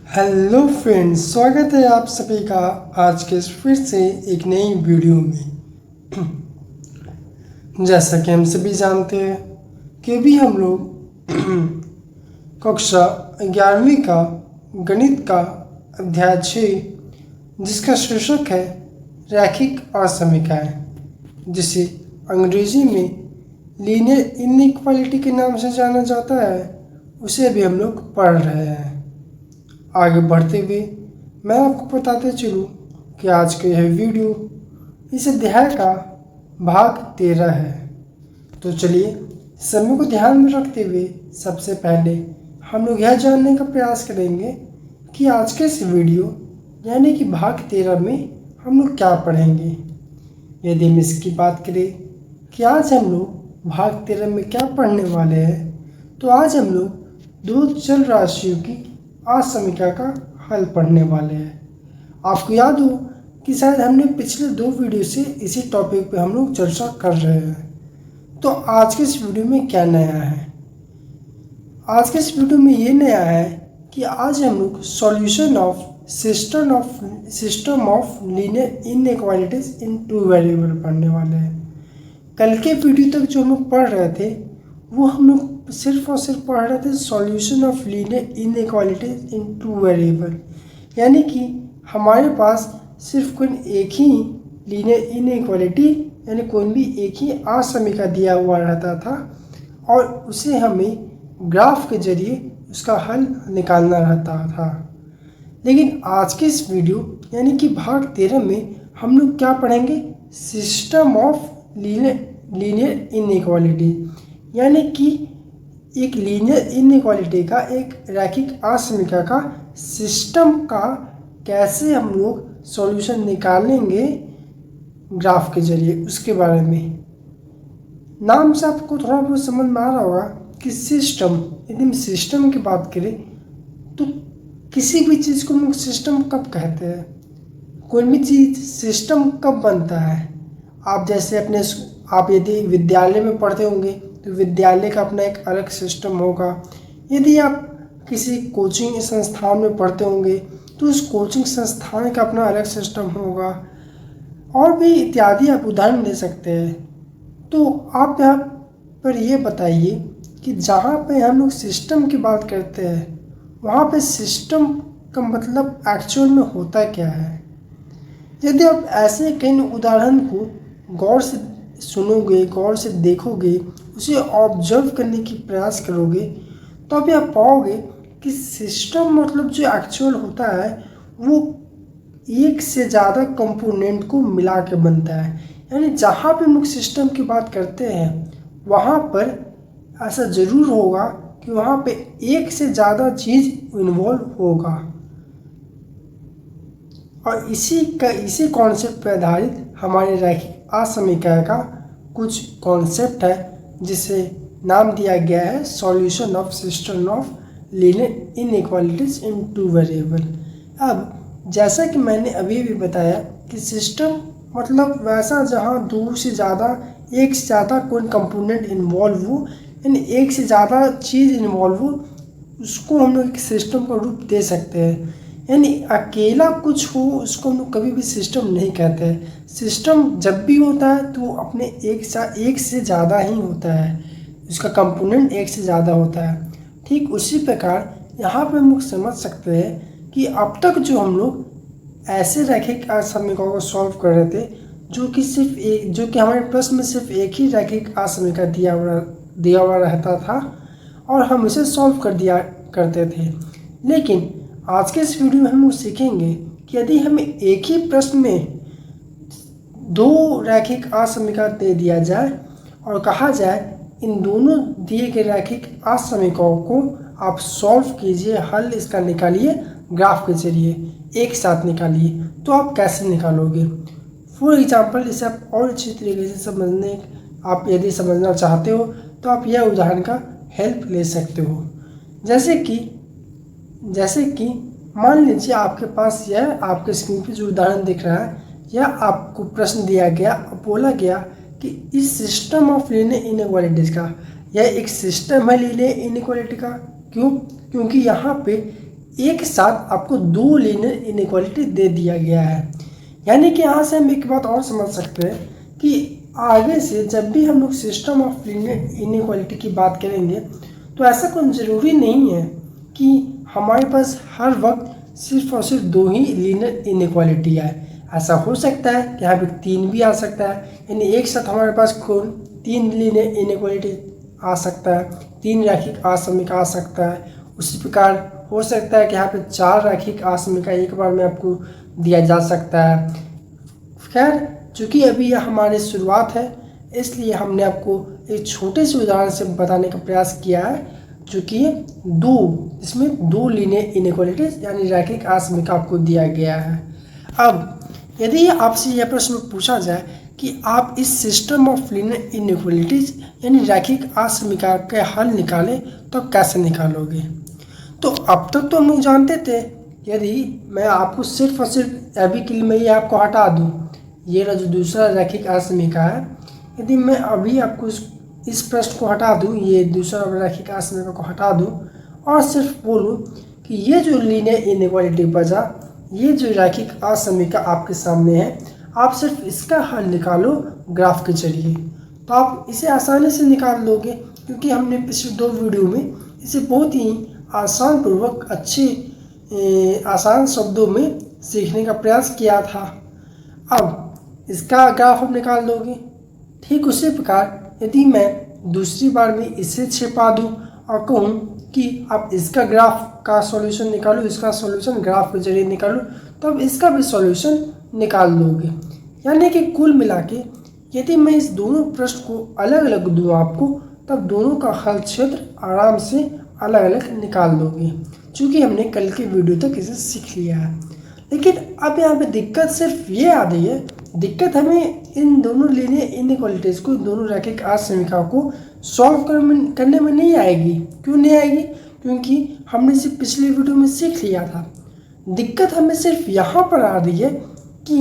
Hello friends, स्वागत है आप सभी का आज के फिर से एक नई वीडियो में। जैसा कि हम सभी जानते हैं कि अभी हम लोग कक्षा 11वीं का गणित का अध्याय 6 जिसका शीर्षक है रैखिक असमीकाएं, जिसे अंग्रेजी में लीनियर इनइक्वालिटी के नाम से जाना जाता है, उसे भी हम लोग पढ़ रहे हैं। आगे बढ़ते हुए मैं आपको बताते चलूँ कि आज का यह वीडियो इस अध्याय का भाग 13 है। तो चलिए समय को ध्यान में रखते हुए सबसे पहले हम लोग यह जानने का प्रयास करेंगे कि आज के इस वीडियो यानी कि भाग 13 में हम लोग क्या पढ़ेंगे। यदि हम इसकी बात करें कि आज हम लोग भाग 13 में क्या पढ़ने वाले हैं, तो आज हम लोग दो चल राशियों की असमीका का हल पढ़ने वाले हैं। आपको याद हो कि शायद हमने पिछले 2 वीडियो से इसी टॉपिक पे हम लोग चर्चा कर रहे हैं। तो आज के इस वीडियो में क्या नया है? आज के इस वीडियो में ये नया है कि आज हम लोग solution of system of linear inequalities in 2 variable पढ़ने वाले हैं। कल के वीडियो तक जो हम लोग पढ़ रहे थे वो हम लोग सिर्फ और सिर्फ पढ़ रहे थे solution of linear inequalities in 2 variable, यानी कि हमारे पास सिर्फ कोई एक ही लीनियर इनइक्वालिटी यानी कोई भी एक ही असमीका दिया हुआ रहता था और उसे हमें ग्राफ के जरिए उसका हल निकालना रहता था। लेकिन आज के इस वीडियो यानी कि भाग 13 में हम लोग क्या पढ़ेंगे? सिस्टम ऑफ लीनियर इनइक्वालिटी, यानी कि एक लीनियर इनइक्वालिटी का, एक रैखिक असमीका का सिस्टम का कैसे हम लोग सॉल्यूशन निकालेंगे ग्राफ के जरिए, उसके बारे में। नाम से आपको थोड़ा बहुत समझ में आ रहा होगा कि सिस्टम, यदि हम सिस्टम की बात करें तो किसी भी चीज़ को हम लोग सिस्टम कब कहते हैं? कोई भी चीज़ सिस्टम कब बनता है? आप यदि विद्यालय में पढ़ते होंगे तो विद्यालय का अपना एक अलग सिस्टम होगा। यदि आप किसी कोचिंग संस्थान में पढ़ते होंगे तो उस कोचिंग संस्थान का अपना अलग सिस्टम होगा, और भी इत्यादि आप उदाहरण दे सकते हैं। तो आप यहाँ पर ये बताइए कि जहाँ पे हम लोग सिस्टम की बात करते हैं वहाँ पे सिस्टम का मतलब एक्चुअल में होता क्या है? यदि आप ऐसे कई उदाहरण को गौर से सुनोगे, गौर से देखोगे, उसे ऑब्जर्व करने की प्रयास करोगे, तो अभी आप पाओगे कि सिस्टम मतलब जो एक्चुअल होता है वो एक से ज़्यादा कंपोनेंट को मिला के बनता है। यानी जहाँ पे हम लोग सिस्टम की बात करते हैं वहाँ पर ऐसा ज़रूर होगा कि वहाँ पे एक से ज़्यादा चीज़ इन्वॉल्व होगा, और इसी कॉन्सेप्ट पर आधारित हमारे रैखिक असमीकरण का कुछ कॉन्सेप्ट है जिसे नाम दिया गया है solution of system of linear inequalities in 2 variable. अब जैसा कि मैंने अभी भी बताया कि सिस्टम मतलब वैसा जहाँ एक से ज़्यादा कोई कंपोनेंट इन्वॉल्व हो, यानी एक से ज़्यादा चीज़ इन्वॉल्व हो, उसको हम लोग एक सिस्टम का रूप दे सकते हैं। यानी अकेला कुछ हो उसको हम लोग कभी भी सिस्टम नहीं कहते हैं। सिस्टम जब भी होता है तो अपने एक से ज़्यादा ही होता है, उसका कंपोनेंट एक से ज़्यादा होता है। ठीक उसी प्रकार यहाँ पे हम लोग समझ सकते हैं कि अब तक जो हम लोग ऐसे रैखिक असमीकाओं को सॉल्व कर रहे थे जो कि हमारे प्रश्न में सिर्फ एक ही रैखिक असमीका दिया हुआ रहता था और हम इसे सॉल्व कर दिया करते थे। लेकिन आज के इस वीडियो में हम लोग सीखेंगे कि यदि हमें एक ही प्रश्न में 2 रैखिक असमीका दे दिया जाए और कहा जाए इन दोनों दिए गए रैखिक असमीकाओं को आप सॉल्व कीजिए, हल इसका निकालिए ग्राफ के जरिए, एक साथ निकालिए, तो आप कैसे निकालोगे? फॉर एग्जाम्पल, इसे आप और अच्छी तरीके से आप यदि समझना चाहते हो तो आप यह उदाहरण का हेल्प ले सकते हो। जैसे कि मान लीजिए आपके पास यह आपके स्क्रीन पे जो उदाहरण दिख रहा है, यह आपको प्रश्न दिया गया, बोला गया कि इस सिस्टम ऑफ लीनियर इनइक्वालिटीज का, यह एक सिस्टम है लीनियर इनइक्वालिटी का। क्योंकि यहाँ पे एक साथ आपको दो लीनियर इनइक्वालिटी दे दिया गया है। यानी कि यहाँ से हम एक बात और समझ सकते हैं कि आगे से जब भी हम लोग सिस्टम ऑफ लीनियर इनइक्वालिटी की बात करेंगे तो ऐसा कोई ज़रूरी नहीं है कि हमारे पास हर वक्त सिर्फ और सिर्फ दो ही लीनियर इनइक्वालिटी आए। ऐसा हो सकता है कि यहाँ पे तीन भी आ सकता है, यानी एक साथ हमारे पास कौन तीन लीनियर इनइक्वालिटी आ सकता है, तीन रैखिक असमीका आ सकता है। उसी प्रकार हो सकता है कि यहाँ पे चार रैखिक असमीका एक बार में आपको दिया जा सकता है। खैर, चूँकि अभी यह हमारी शुरुआत है इसलिए हमने आपको एक छोटे से उदाहरण से बताने का प्रयास किया है, जो कि इसमें दो लीनियर इनइक्वालिटीज यानी रैखिक असमीका आपको दिया गया है। अब यदि आपसे यह प्रश्न पूछा जाए कि आप इस सिस्टम ऑफ लीनियर इनइक्वालिटीज यानी रैखिक असमीका के हल निकालें तो कैसे निकालोगे? तो अब तक तो हम लोग जानते थे, यदि मैं आपको सिर्फ और सिर्फ अभी के लिए मैं ये आपको हटा दूँ, ये जो दूसरा रैखिक असमीका है, यदि मैं अभी आपको इस प्रश्न को हटा दूँ, ये दूसरा रैखिक असमीका को हटा दूँ और सिर्फ बोलूँ कि ये जो लीनियर इनइक्वालिटी बचा, ये जो रैखिक असमीका आपके सामने है, आप सिर्फ इसका हल निकालो ग्राफ के जरिए, तो आप इसे आसानी से निकाल लोगे, क्योंकि हमने पिछले दो वीडियो में इसे बहुत ही आसान पूर्वक आसान शब्दों में सीखने का प्रयास किया था। अब इसका ग्राफ आप निकाल दोगे। ठीक उसी प्रकार यदि मैं दूसरी बार में इसे छिपा दूं और कहूं कि आप इसका ग्राफ का सॉल्यूशन निकालो, इसका सॉल्यूशन ग्राफ के जरिए निकालो, तो अब इसका भी सॉल्यूशन निकाल लोगे। यानी कि कुल मिला के यदि मैं इस दोनों प्रश्न को अलग अलग दूँ आपको, तब दोनों का हल क्षेत्र आराम से अलग अलग निकाल दोगे, क्योंकि हमने कल के वीडियो तक इसे सीख लिया है। लेकिन अब यहाँ पे दिक्कत सिर्फ ये आ रही है, दिक्कत हमें इन दोनों लीनियर इनइक्वालिटीज़ को, दोनों रैखिक असमीका को सॉल्व करने में नहीं आएगी। क्यों नहीं आएगी? क्योंकि हमने इसे पिछले वीडियो में सीख लिया था। दिक्कत हमें सिर्फ यहाँ पर आ रही है कि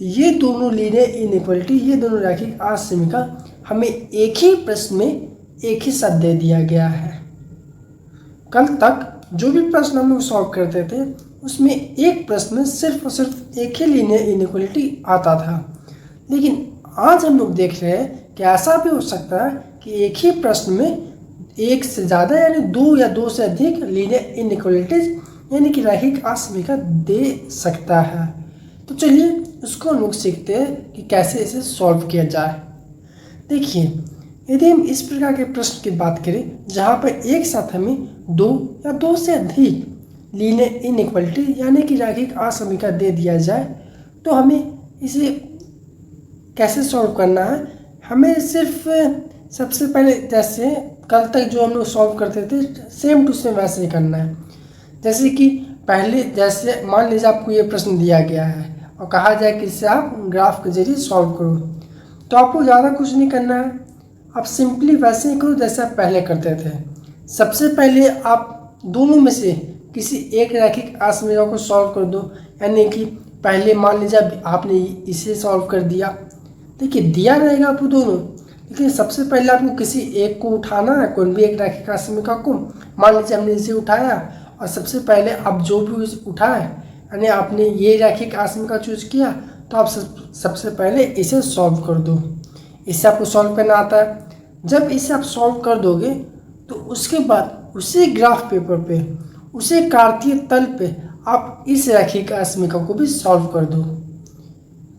ये दोनों लीनियर इनइक्वालिटी, ये दोनों रैखिक असमीका हमें एक ही प्रश्न में एक ही साथ दे दिया गया है। कल तक जो भी प्रश्न हम लोग सॉल्व करते थे उसमें एक प्रश्न में सिर्फ और सिर्फ एक ही लीनियर इनइक्वालिटी आता था, लेकिन आज हम लोग देख रहे हैं कि ऐसा भी हो सकता है कि एक ही प्रश्न में एक से ज़्यादा यानी दो या दो से अधिक लीनियर इनइक्वालिटीज यानी कि रैखिक असमीका दे सकता है। तो चलिए उसको हम लोग सीखते हैं कि कैसे इसे सॉल्व किया जाए। देखिए, यदि हम इस प्रकार के प्रश्न की बात करें जहाँ पर एक साथ हमें दो या दो से अधिक लीनियर इनइक्वालिटी यानी कि रैखिक असमीका दे दिया जाए, तो हमें इसे कैसे सॉल्व करना है? हमें सिर्फ सबसे पहले जैसे कल तक जो हम लोग सॉल्व करते थे सेम टू सेम वैसे ही करना है। जैसे कि पहले जैसे मान लीजिए आपको ये प्रश्न दिया गया है और कहा जाए कि इसे आप ग्राफ के जरिए सॉल्व करो, तो आपको ज़्यादा कुछ नहीं करना है, आप सिंपली वैसे ही करो जैसे आप पहले करते थे। सबसे पहले आप दोनों में से किसी एक रैखिक असमीका को सॉल्व कर दो। यानी कि पहले मान लीजिए आपने इसे सॉल्व कर दिया, देखिए दिया रहेगा आपको दोनों, लेकिन सबसे पहले आपको किसी एक को उठाना है, कोई भी एक रैखिक असमीका को। मान लीजिए हमने इसे उठाया और सबसे पहले आप जो भी उठाए यानी आपने ये रैखिक असमीका चूज किया, तो आप सबसे पहले इसे सॉल्व कर दो। इससे आपको सॉल्व करना आता है। जब इसे आप सॉल्व कर दोगे तो उसके बाद उसी ग्राफ पेपर पे, उसी कार्तीय तल पे आप इस रैखिक असमीका को भी सॉल्व कर दो।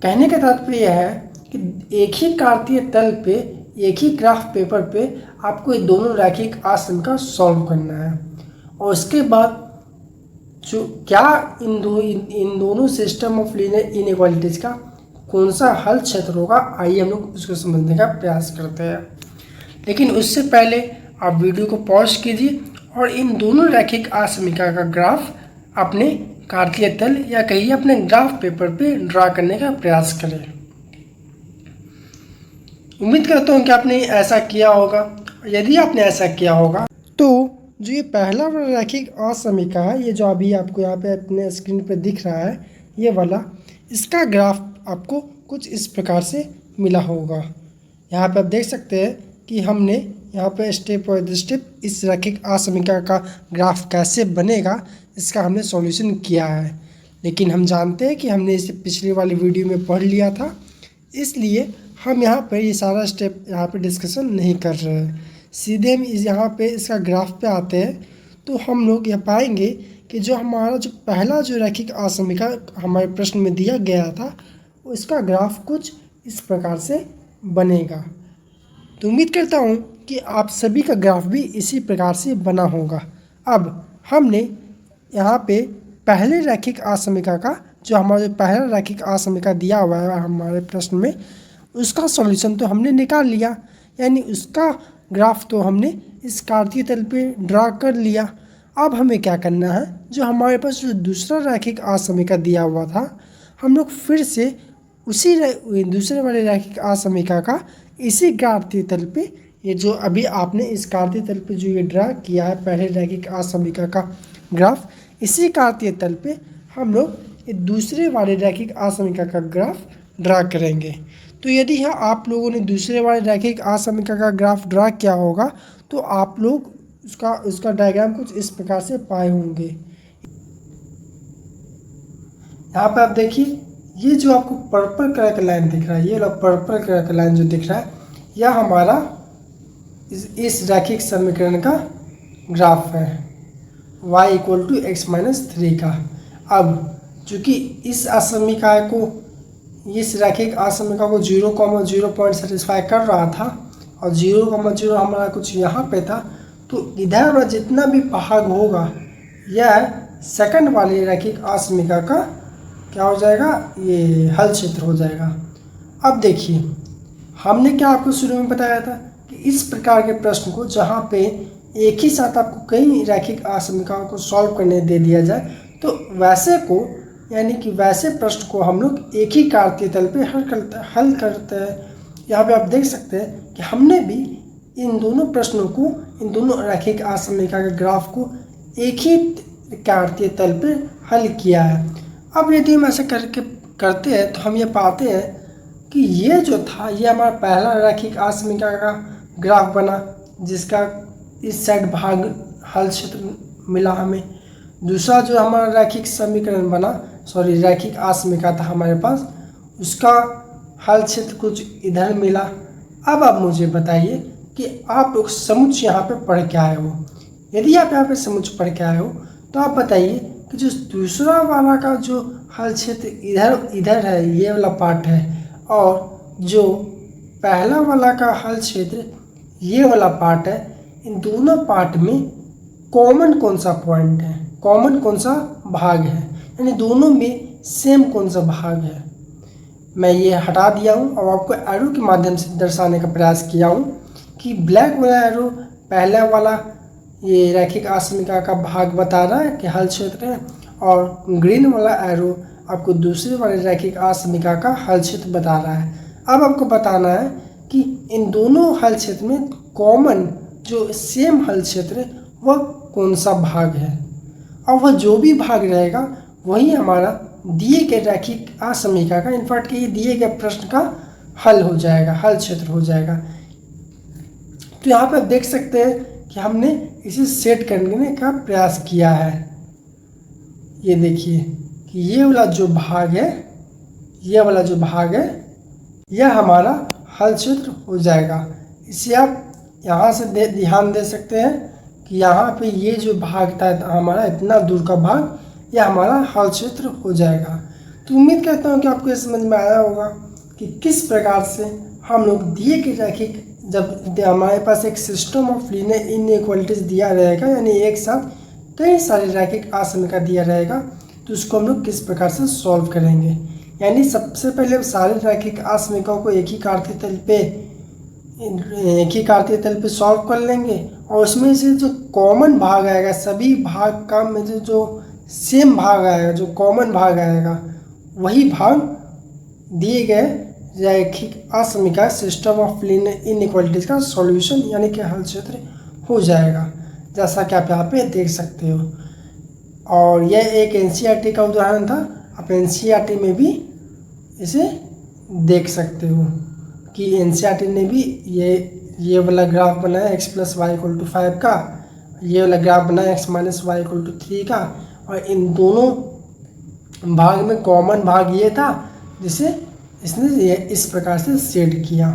कहने का तात्पर्य यह है कि एक ही कार्तीय तल पे, एक ही ग्राफ पेपर पे आपको ये दोनों रैखिक असमीका सॉल्व करना है। और उसके बाद जो क्या इन दोनों सिस्टम ऑफ लीनियर इनइक्वालिटीज का कौन सा हल क्षेत्र होगा, आइए हम लोग उसको समझने का प्रयास करते हैं। लेकिन उससे पहले आप वीडियो को पॉज कीजिए और इन दोनों रैखिक असमीका का ग्राफ अपने कार्तीय तल या कहिए अपने ग्राफ पेपर पे ड्रा करने का प्रयास करें। उम्मीद करता हूँ कि आपने ऐसा किया होगा। यदि आपने ऐसा किया होगा तो जो ये पहला वाला रैखिक असमीका है, ये जो अभी आपको यहाँ पे अपने स्क्रीन पे दिख रहा है, ये वाला, इसका ग्राफ आपको कुछ इस प्रकार से मिला होगा। यहाँ पे आप देख सकते हैं कि हमने यहाँ पे स्टेप बाय स्टेप इस रैखिक असमीका का ग्राफ कैसे बनेगा इसका हमने सॉल्यूशन किया है। लेकिन हम जानते हैं कि हमने इसे पिछली वाली वीडियो में पढ़ लिया था, इसलिए हम यहाँ पर ये सारा स्टेप यहाँ पे डिस्कशन नहीं कर रहे हैं। सीधे हम यहाँ पे इसका ग्राफ पे आते हैं तो हम लोग यह पाएंगे कि जो हमारा जो पहला जो रैखिक असमीका हमारे प्रश्न में दिया गया था उसका ग्राफ कुछ इस प्रकार से बनेगा। तो उम्मीद करता हूँ कि आप सभी का ग्राफ भी इसी प्रकार से बना होगा। अब हमने यहाँ पे पहले रैखिक असमीका का जो हमारा जो पहला रैखिक असमीका दिया हुआ है हमारे प्रश्न में उसका सॉल्यूशन तो हमने निकाल लिया, यानी उसका ग्राफ तो हमने इस कार्तीय तल पे ड्रा कर लिया। अब हमें क्या करना है, जो हमारे पास जो दूसरा रैखिक असमीका दिया हुआ था हम लोग फिर से उसी दूसरे वाले रैखिक असमीका का इसी कार्तीय तल पे, ये जो अभी आपने इस कार्तीय तल पे जो ये ड्रा किया है पहले रैखिक असमीका का ग्राफ, इसी कार्तीय तल पे हम लोग ये दूसरे वाले रैखिक असमीका का ग्राफ ड्रा करेंगे। तो यदि यहाँ आप लोगों ने दूसरे वाले रैखिक असमीका का ग्राफ ड्रा किया होगा तो आप लोग उसका डायग्राम कुछ इस प्रकार से पाए होंगे। यहाँ पे आप देखिए ये जो आपको पर्पल कलर का लाइन दिख रहा है, ये वाला पर्पल कलर का लाइन जो दिख रहा है यह हमारा इस रैखिक समीकरण का ग्राफ है y = x-3 का। अब चूँकि इस असमीका को इस रैखिक असमीका को 0,0 पॉइंट सेटिस्फाई कर रहा था और 0,0 हमारा कुछ यहाँ पे था, तो इधर वाला जितना भी भाग होगा यह सेकंड वाले रैखिक असमीका का क्या हो जाएगा, ये हल क्षेत्र हो जाएगा। अब देखिए हमने क्या आपको शुरू में बताया था कि इस प्रकार के प्रश्न को जहाँ पे एक ही साथ आपको कई रैखिक असमीकाओं को सॉल्व करने दे दिया जाए तो वैसे को यानी कि वैसे प्रश्न को हम लोग एक ही कार्तीय तल पे हल करते हैं। यहाँ पे आप देख सकते हैं कि हमने भी इन दोनों प्रश्नों को, इन दोनों रैखिक असमीका के ग्राफ को एक ही कार्तीय तल पे हल किया है। अब यदि हम ऐसा करते हैं तो हम ये पाते हैं कि ये जो था ये हमारा पहला रैखिक असमीका का ग्राफ बना जिसका इस साइड भाग हल क्षेत्र मिला हमें। दूसरा जो हमारा रैखिक समीकरण बना रैखिक असमीका था हमारे पास, उसका हल क्षेत्र कुछ इधर मिला। अब आप मुझे बताइए कि आप लोग समुच्चय यहाँ पे पढ़ के आए हो। यदि आप यहाँ पे समुच्चय पढ़ के आए हो तो आप बताइए कि जो दूसरा वाला का जो हल क्षेत्र इधर है, ये वाला पार्ट है, और जो पहला वाला का हल क्षेत्र ये वाला पार्ट है, इन दोनों पार्ट में कॉमन कौन सा पॉइंट है, कॉमन कौन सा भाग है, यानी दोनों में सेम कौन सा भाग है। मैं ये हटा दिया हूँ और आपको एरो के माध्यम से दर्शाने का प्रयास किया हूँ कि ब्लैक वाला एरो पहला वाला ये रैखिक असमीका का भाग बता रहा है कि हल क्षेत्र है, और ग्रीन वाला एरो आपको दूसरे वाले रैखिक असमीका का हल क्षेत्र बता रहा है। अब आपको बताना है कि इन दोनों हल क्षेत्र में कॉमन जो सेम हल क्षेत्र है वह कौन सा भाग है, और वह जो भी भाग रहेगा वही हमारा दिए गए रैखिक असमीका का, इनफैक्ट ये दिए गए प्रश्न का हल हो जाएगा, हल क्षेत्र हो जाएगा। तो यहाँ पर देख सकते हैं कि हमने इसे सेट करने का प्रयास किया है। ये देखिए कि ये वाला जो भाग है, ये वाला जो भाग है यह हमारा हल क्षेत्र हो जाएगा। इसे आप यहाँ से ध्यान दे सकते हैं कि यहाँ पे ये जो भाग था हमारा इतना दूर का भाग, यह हमारा हल क्षेत्र हो जाएगा। तो उम्मीद करता हूँ कि आपको ये समझ में आया होगा कि किस प्रकार से हम लोग दिए गए रैखिक, जब हमारे पास एक सिस्टम ऑफ लीनियर इनइक्वालिटीज दिया रहेगा, यानी एक साथ कई सारे रैखिक असमीका दिया रहेगा, तो उसको हम लोग किस प्रकार से सॉल्व करेंगे। यानी सबसे पहले सारे रैखिक असमीकाओं को एक ही कार्तीय तल पे सॉल्व कर लेंगे, और उसमें से जो कॉमन भाग आएगा, सभी भाग का में जो सेम भाग आएगा, जो कॉमन भाग आएगा, वही भाग दिए गए रैखिक असमीका सिस्टम ऑफ लीनियर इनइक्वालिटीज का सॉल्यूशन यानी कि हल क्षेत्र हो जाएगा, जैसा कि आप यहाँ पे देख सकते हो। और यह एक एनसीईआरटी का उदाहरण था, आप एनसीईआरटी में भी इसे देख सकते हो कि एनसीईआरटी ने भी ये ये वाला ग्राफ बना है x plus y equal to 5 का, ये वाला ग्राफ बना है x minus y equal to 3 का, और इन दोनों भाग में कॉमन भाग ये था जिसे इसने ये इस प्रकार से शेड किया।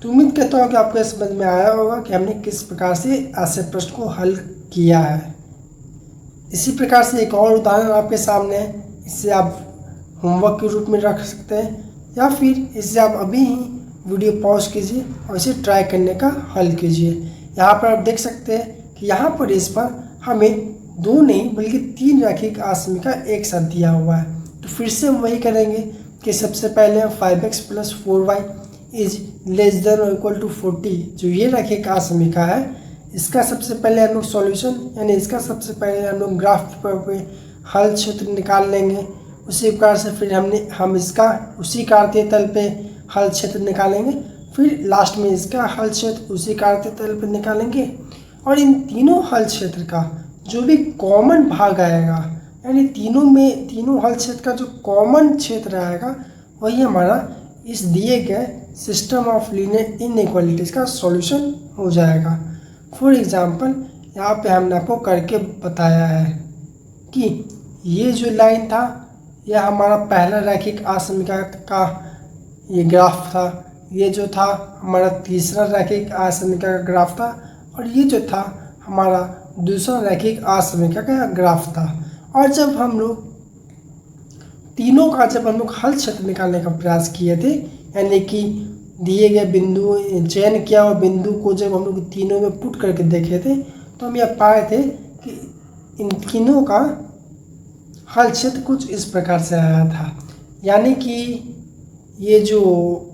तो उम्मीद करता हूँ कि आपको समझ में आया होगा कि हमने किस प्रकार से ऐसे प्रश्न को हल किया है। इसी प्रकार से एक और उदाहरण आपके सामने है, इसे आप होमवर्क के रूप में रख सकते हैं या फिर इसे आप अभी ही वीडियो पॉज कीजिए और इसे ट्राई करने का हल कीजिए। यहाँ पर आप देख सकते हैं कि यहाँ पर इस पर हमें 2 नहीं बल्कि 3 रैखिक आसमिका एक साथ दिया हुआ है। तो फिर से हम वही करेंगे कि सबसे पहले हम 5x plus 4y is less than और इक्वल टू 40, जो ये रैखिक आसमिका है, इसका सबसे पहले हम लोग सॉल्यूशन यानी इसका सबसे पहले हम लोग ग्राफ पेपर पे हल क्षेत्र निकाल लेंगे। उसी प्रकार से फिर हम इसका उसी कार्तीय तल पे हल क्षेत्र निकालेंगे, फिर लास्ट में इसका हल क्षेत्र उसी कार्तीय तल पे निकालेंगे, और इन तीनों हल क्षेत्र का जो भी कॉमन भाग आएगा यानी तीनों हल क्षेत्र का जो कॉमन क्षेत्र आएगा वही हमारा इस दिए गए सिस्टम ऑफ लीनियर इनइक्वालिटीज़ का सॉल्यूशन हो जाएगा। फॉर एग्जांपल यहाँ पे हमने आपको करके बताया है कि ये जो लाइन था यह हमारा पहला रैखिक आसमिका का ये ग्राफ था, ये जो था हमारा तीसरा रैखिक आसमिका का ग्राफ था, और ये जो था हमारा दूसरा रैखिक आसमिका का ग्राफ था। और जब हम लोग तीनों का हल क्षेत्र निकालने का प्रयास किए थे, यानी कि दिए गए बिंदु चयन किया और बिंदु को जब हम लोग तीनों में पुट करके देखे थे, तो हम यह पाए थे कि इन तीनों का हल क्षेत्र कुछ इस प्रकार से आया था। यानी कि ये जो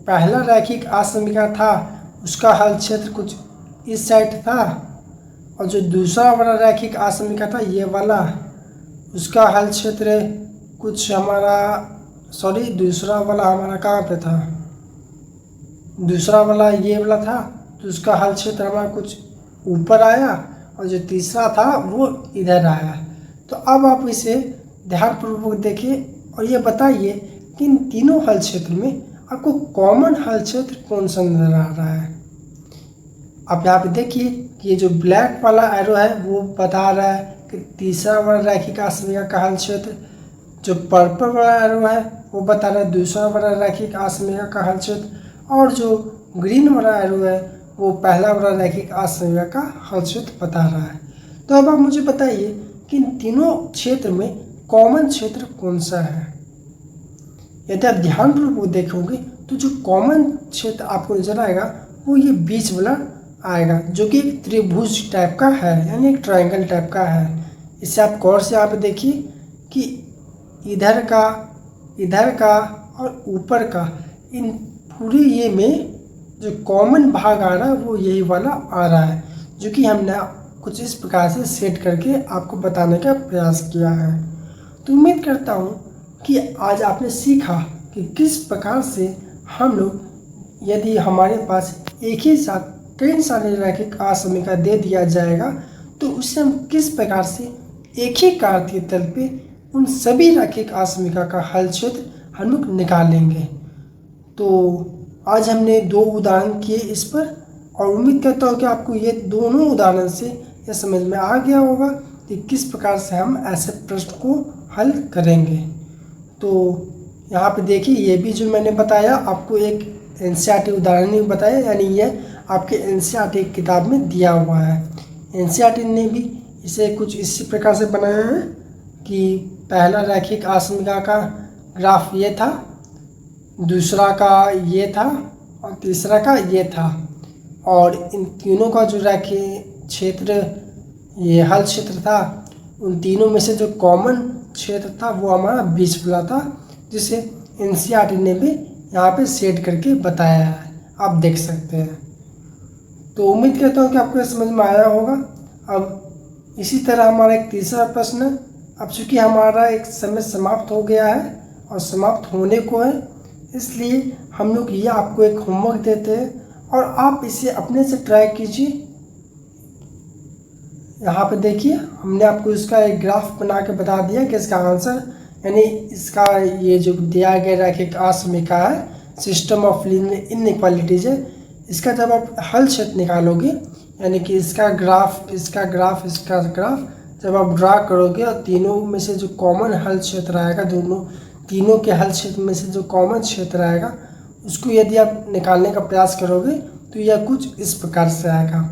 पहला रैखिक आसमिका था उसका हल क्षेत्र कुछ इस साइड था, और जो दूसरा वाला रैखिक आसमिका था ये वाला, उसका हल क्षेत्र कुछ दूसरा वाला हमारा कहाँ पे था, दूसरा वाला ये वाला था, तो उसका हल क्षेत्र हमारा कुछ ऊपर आया, और जो तीसरा था वो इधर आया। तो अब आप इसे ध्यानपूर्वक देखिए और ये बताइए कि इन तीनों हल क्षेत्र में आपको कॉमन हल क्षेत्र कौन सा नजर आ रहा है। आप यहाँ पे देखिए कि ये जो ब्लैक वाला एरो है वो बता रहा है कि तीसरा वाला रैखिक आसमिका का हल क्षेत्र, जो पर्पल वाला एरो है वो बता रहा है दूसरा वाला रैखिक आसमिका का हल क्षेत्र, और जो ग्रीन वाला एरो है वो पहला वाला रैखिक आसमिका का हल क्षेत्र बता रहा है। तो अब आप मुझे बताइए कि इन तीनों क्षेत्र में कॉमन क्षेत्र कौन सा है। यदि आप ध्यानपूर्वक देखोगे तो जो कॉमन क्षेत्र आपको नजर आएगा वो ये बीच वाला आएगा, जो कि एक त्रिभुज टाइप का है यानी एक ट्रायंगल टाइप का है। इससे आप गौर से यहाँ पे देखिए कि इधर का और ऊपर का इन पूरे ये में जो कॉमन भाग आ रहा है वो यही वाला आ रहा है, जो कि हमने कुछ इस प्रकार से सेट करके आपको बताने का प्रयास किया है। तो उम्मीद करता हूँ कि आज आपने सीखा कि किस प्रकार से हम लोग, यदि हमारे पास एक ही साथ कई सारे रैखिक आसमिका दे दिया जाएगा तो उससे हम किस प्रकार से एक ही कार्तीय तल पे उन सभी रैखिक आसमिका का हल क्षेत्र हम लोग निकालेंगे। तो आज हमने 2 उदाहरण किए इस पर, और उम्मीद करता हूँ कि आपको ये दोनों उदाहरण से यह समझ में आ गया होगा कि किस प्रकार से हम ऐसे प्रश्न को हल करेंगे। तो यहाँ पे देखिए ये भी जो मैंने बताया आपको एक एनसीईआरटी उदाहरण नहीं बताया, यानी ये आपके एनसीईआरटी किताब में दिया हुआ है। एनसीईआरटी ने भी इसे कुछ इसी प्रकार से बनाया है कि पहला रैखिक आसमिका का ग्राफ ये था, दूसरा का ये था और तीसरा का ये था, और इन तीनों का जो रैखिक क्षेत्र ये हल क्षेत्र था उन तीनों में से जो कॉमन क्षेत्र था वो हमारा बीच वाला था, जिसे एनसीईआरटी ने भी यहाँ पे सेट करके बताया है, आप देख सकते हैं। तो उम्मीद करता हूँ कि आपको ये समझ में आया होगा। अब इसी तरह हमारा एक तीसरा प्रश्न, अब चूँकि हमारा एक समय समाप्त हो गया है और समाप्त होने को है, इसलिए हम लोग ये आपको एक होमवर्क देते हैं और आप इसे अपने से ट्राई कीजिए। यहाँ पे देखिए हमने आपको इसका एक ग्राफ बना के बता दिया कि इसका आंसर, यानी इसका ये जो दिया गया रैखिक आसमिका है सिस्टम ऑफ लीनियर इनइक्वालिटीज है, इसका जब आप हल क्षेत्र निकालोगे, यानी कि इसका ग्राफ इसका ग्राफ इसका ग्राफ जब आप ड्रा करोगे और तीनों में से जो कॉमन हल क्षेत्र आएगा, तीनों के हल क्षेत्र में से जो कॉमन क्षेत्र आएगा उसको यदि आप निकालने का प्रयास करोगे तो यह कुछ इस प्रकार से आएगा।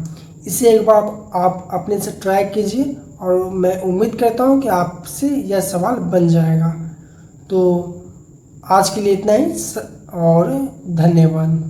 इसे एक बार आप अपने से ट्राई कीजिए और मैं उम्मीद करता हूँ कि आपसे यह सवाल बन जाएगा। तो आज के लिए इतना ही और धन्यवाद।